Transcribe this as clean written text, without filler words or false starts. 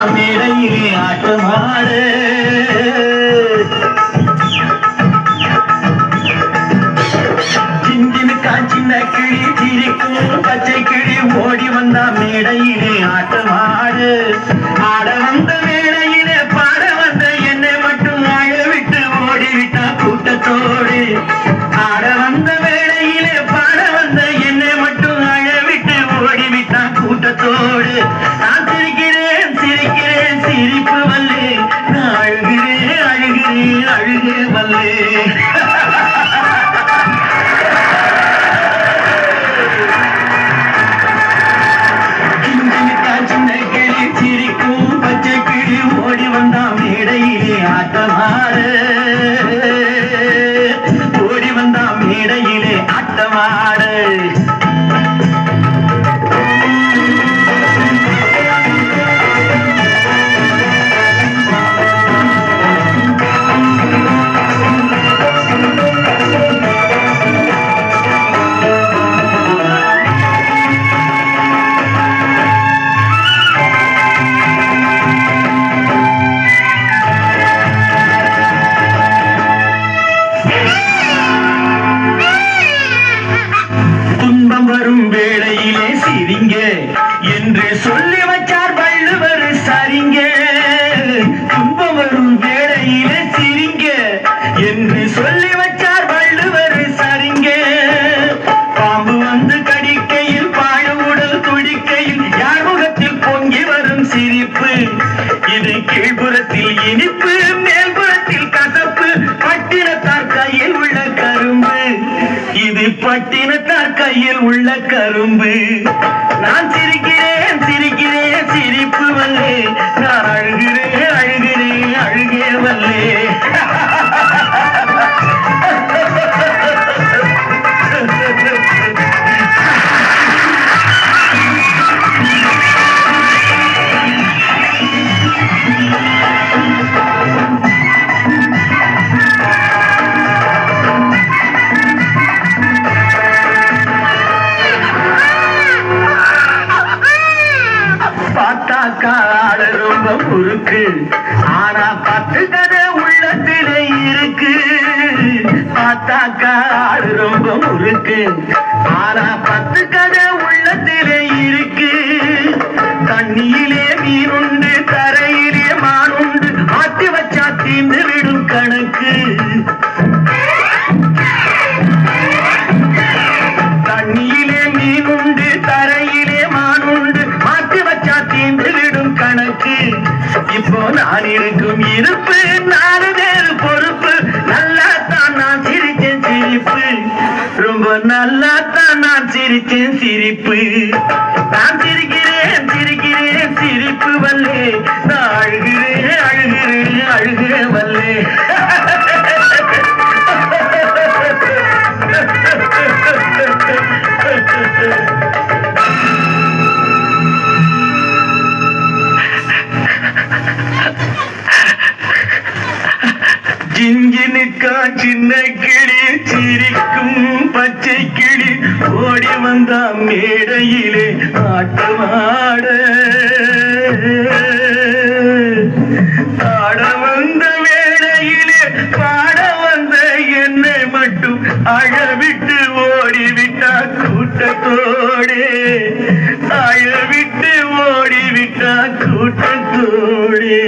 மேடையிலே ஆட்டமாடு சின்ன கிளி சிரிக்கும் பச்சை கிளி ஓடி வந்தா மேடையிலே ஆட்டமாடு ஆட வந்த மேடையிலே பாட வந்த என்னை மட்டும் ஆழ விட்டு ஓடிவிட்டா கூட்டத்தோடு ஆட வந்த மேடையிலே பாட வந்த என்னை மட்டும் ஆழ விட்டு ஓடிவிட்டா கூட்டத்தோடு நான் சிரிக்கிறேன் சிரிக்கிறேன் சிரிப்பு வல்லே நான் அழுகிறேன் அழுகிறேன் அழுகே வல்லே ஓடி வந்தா மேடையிலே ஆட்டமாடு வரும் வேளையிலே சிரிங்க என்று சொல்லி வச்சார் வள்ளுவர் சரிங்க துன்பம் வரும் வேளையிலே சிரிங்க என்று சொல்லி வச்சார் வள்ளுவர் சரிங்க பாம்பு வந்து கடிக்கையில் பாழ் உடல் துடிக்கையில் யார் முகத்தில் பொங்கி வரும் சிரிப்பு இது கீழ்புறத்தில் இனிப்பு மேல்புறத்தில் கசப்பு பட்டினத்தார் கையில் உள்ள கரும்பு இது பட்டினத்தார் கையில் உள்ள கரும்பு நான் சிரிக்கிறேன் சிரிக்கிறேன் சிரிப்பு வல்லே நான் அழுகிறேன் அழுகிறேன் அழுகே வல்லே பார்த்தாக்காடு ரொம்ப முறுக்கு ஆனா 10 கதை உள்ளத்திலே இருக்கு பார்த்தாக்காடு ரொம்ப முறுக்கு ஆனா 10 கதை உள்ளத்திலே இருக்கு தண்ணியிலே மீனுண்டு தரையிலே மானுண்டு ஆட்டி வச்சா தீர்ந்து விடும் கணக்கு தண்ணியிலே மீனுண்டு தரையிலே மானுண்டு மாற்றி வச்சா தீர்ந்து விடும் கணக்கு இப்போ நான் இருக்கும் இருப்பு 4 பேரு பொறுப்பு நல்லா தான் நான் சிரிச்சேன் சிரிப்பு ரொம்ப நல்லா தான் நான் சிரிச்சேன் சிரிப்பு நான் சிரிக்கிறேன் சிரிக்கிறேன் சிரிப்பு வல்லே நான் அழுகிறேன் அழுகிறேன் அழுகே வல்லே ஜிஞ்சினுக்கா சின்ன கிளி சிரிக்கும் பச்சை கிளி ஓடி வந்தா மேடையிலே ஆட்டமாட ஆட வந்த மேடையிலே பாட வந்த என்னை மட்டும் அழவிட்டு ஓடிவிட்டா கூட்டத்தோடே அழவிட்டு ஓடிவிட்டா கூட்டத்தோடே